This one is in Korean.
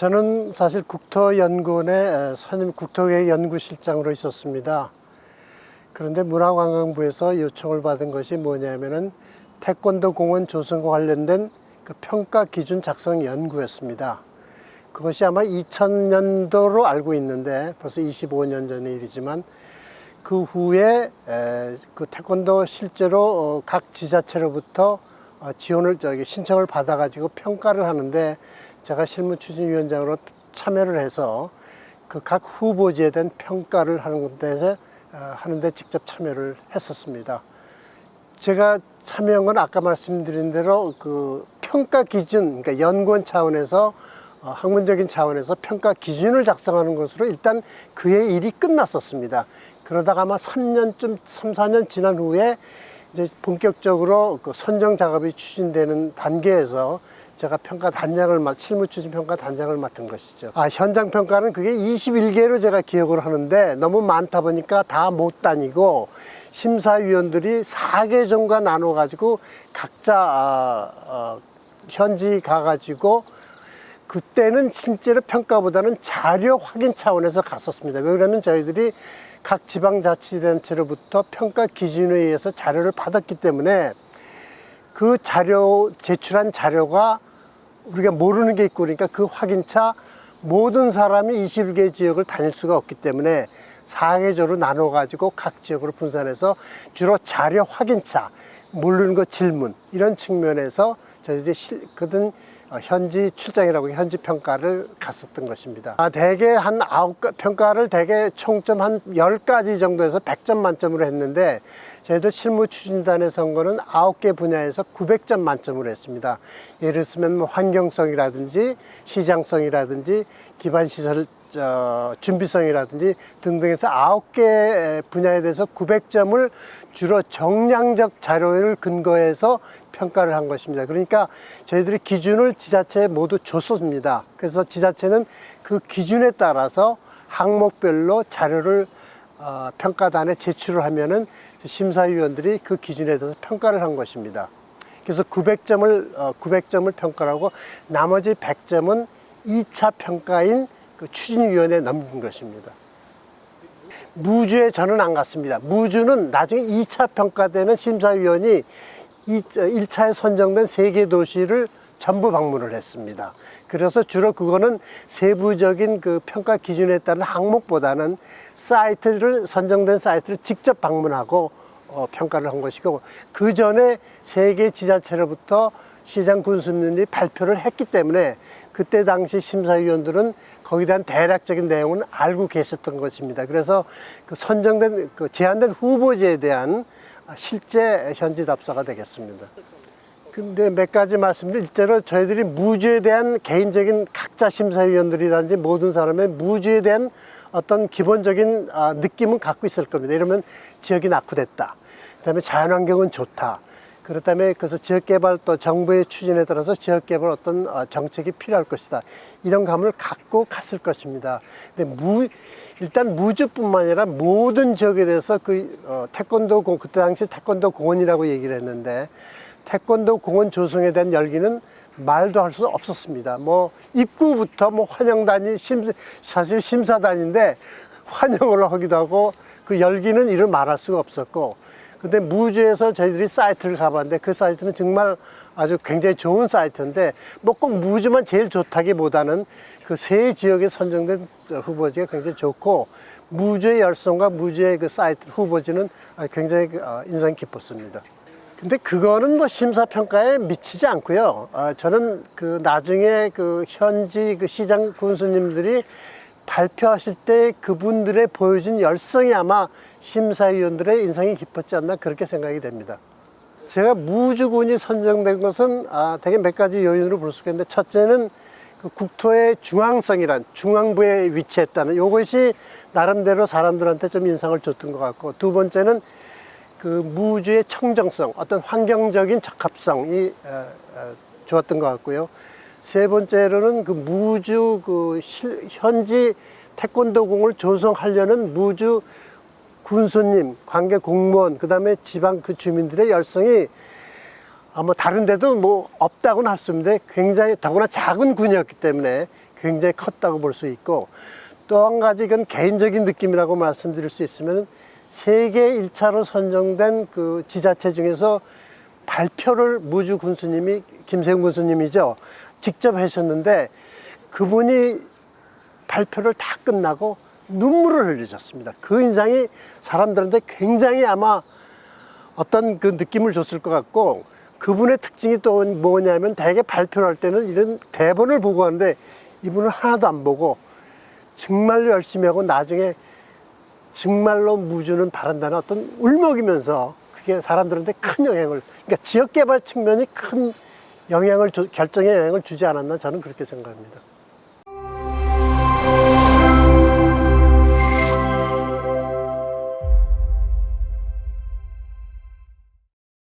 저는 사실 국토연구원의 선임 국토계획연구실장으로 있었습니다. 그런데 문화관광부에서 요청을 받은 것이 뭐냐면은 태권도 공원 조성과 관련된 그 평가 기준 작성 연구였습니다. 그것이 아마 2000년도로 알고 있는데 벌써 25년 전의 일이지만 그 후에 그 태권도 실제로 각 지자체로부터 지원을 신청을 받아가지고 평가를 하는데 제가 실무추진위원장으로 참여를 해서 그 각 후보지에 대한 평가를 하는데 직접 참여를 했었습니다. 제가 참여한 건 아까 말씀드린 대로 그 평가 기준, 그러니까 연구원 차원에서 학문적인 차원에서 평가 기준을 작성하는 것으로 일단 그의 일이 끝났었습니다. 그러다가 아마 3, 4년 지난 후에 이제 본격적으로 그 선정 작업이 추진되는 단계에서 제가 실무추진 평가 단장을 맡은 것이죠. 현장 평가는 그게 21개로 제가 기억을 하는데 너무 많다 보니까 다 못 다니고 심사위원들이 4계정과 나눠 가지고 각자 현지 가가지고 그때는 실제로 평가보다는 자료 확인 차원에서 갔었습니다. 왜 그러면 저희들이 각 지방자치단체로부터 평가 기준에 의해서 자료를 받았기 때문에 그 제출한 자료가 우리가 모르는 게 있고 그러니까 그 확인차 모든 사람이 21개 지역을 다닐 수가 없기 때문에 4계조로 나눠 가지고 각 지역으로 분산해서 주로 자료 확인차, 모르는 거 질문 이런 측면에서 저희들이 현지 출장이라고 현지 평가를 갔었던 것입니다. 대개 한 9평가를 대개 총점 한 10가지 정도에서 100점 만점으로 했는데 저희들 실무추진단의 선거는 9개 분야에서 900점 만점으로 했습니다. 예를 들면 뭐 환경성이라든지 시장성이라든지 기반시설 준비성이라든지 등등해서 9개 분야에 대해서 900점을 주로 정량적 자료를 근거해서 평가를 한 것입니다. 그러니까 저희들이 기준을 지자체에 모두 줬습니다. 그래서 지자체는 그 기준에 따라서 항목별로 자료를 평가단에 제출을 하면은 심사위원들이 그 기준에 대해서 평가를 한 것입니다. 그래서 900점을 평가하고 나머지 100점은 2차 평가인 그 추진위원회에 넘긴 것입니다. 무주에 저는 안 갔습니다. 무주는 나중에 2차 평가되는 심사위원이 1차에 선정된 3개 도시를 전부 방문을 했습니다. 그래서 주로 그거는 세부적인 그 평가 기준에 따른 항목보다는 선정된 사이트를 직접 방문하고 평가를 한 것이고, 그 전에 3개 지자체로부터 시장 군수님이 발표를 했기 때문에 그때 당시 심사위원들은 거기에 대한 대략적인 내용은 알고 계셨던 것입니다. 그래서 그 선정된 제한된 후보지에 대한 실제 현지 답사가 되겠습니다. 근데 몇 가지 말씀드릴 때로 저희들이 무주에 대한 개인적인 각자 심사위원들이든지 모든 사람의 무주에 대한 어떤 기본적인 느낌은 갖고 있을 겁니다. 이러면 지역이 낙후됐다. 그다음에 자연환경은 좋다. 그렇다면 그래서 지역개발 또 정부의 추진에 따라서 지역개발 어떤 정책이 필요할 것이다. 이런 감을 갖고 갔을 것입니다. 근데 일단 무주뿐만 아니라 모든 지역에 대해서 그때 당시 태권도 공원이라고 얘기를 했는데 태권도 공원 조성에 대한 열기는 말도 할 수 없었습니다. 뭐 입구부터 뭐 환영단이 사실 심사단인데 환영을 하기도 하고 그 열기는 이를 말할 수가 없었고, 근데 무주에서 저희들이 사이트를 가봤는데 그 사이트는 정말 아주 굉장히 좋은 사이트인데 뭐 꼭 무주만 제일 좋다기보다는 그 세 지역에 선정된 후보지가 굉장히 좋고 무주의 열성과 무주의 그 사이트 후보지는 굉장히 인상 깊었습니다. 근데 그거는 뭐 심사평가에 미치지 않고요. 저는 그 나중에 그 현지 그 시장 군수님들이 발표하실 때 그분들의 보여준 열성이 아마 심사위원들의 인상이 깊었지 않나 그렇게 생각이 됩니다. 제가 무주군이 선정된 것은 되게 몇 가지 요인으로 볼 수가 있는데, 첫째는 그 국토의 중앙성이란 중앙부에 위치했다는 이것이 나름대로 사람들한테 좀 인상을 줬던 것 같고, 두 번째는 그 무주의 청정성, 어떤 환경적인 적합성이 좋았던 것 같고요. 세 번째로는 그 무주 현지 태권도공을 조성하려는 무주 군수님, 관계 공무원, 그 다음에 지방 그 주민들의 열성이 뭐 다른 데도 뭐 없다고는 할 수 없는데 굉장히 더구나 작은 군이었기 때문에 굉장히 컸다고 볼 수 있고, 또 한 가지 이건 개인적인 느낌이라고 말씀드릴 수 있으면 세계 1차로 선정된 그 지자체 중에서 발표를 무주 군수님이, 김세웅 군수님이죠, 직접 하셨는데, 그분이 발표를 다 끝나고 눈물을 흘리셨습니다. 그 인상이 사람들한테 굉장히 아마 어떤 그 느낌을 줬을 것 같고, 그분의 특징이 또 뭐냐면 대개 발표를 할 때는 이런 대본을 보고 하는데 이분은 하나도 안 보고 정말로 열심히 하고 나중에 정말로 무주는 바란다는 어떤 울먹이면서, 그게 사람들한테 큰 영향을, 그러니까 지역개발 측면이 큰 영향을 결정의 영향을 주지 않았나, 저는 그렇게 생각합니다.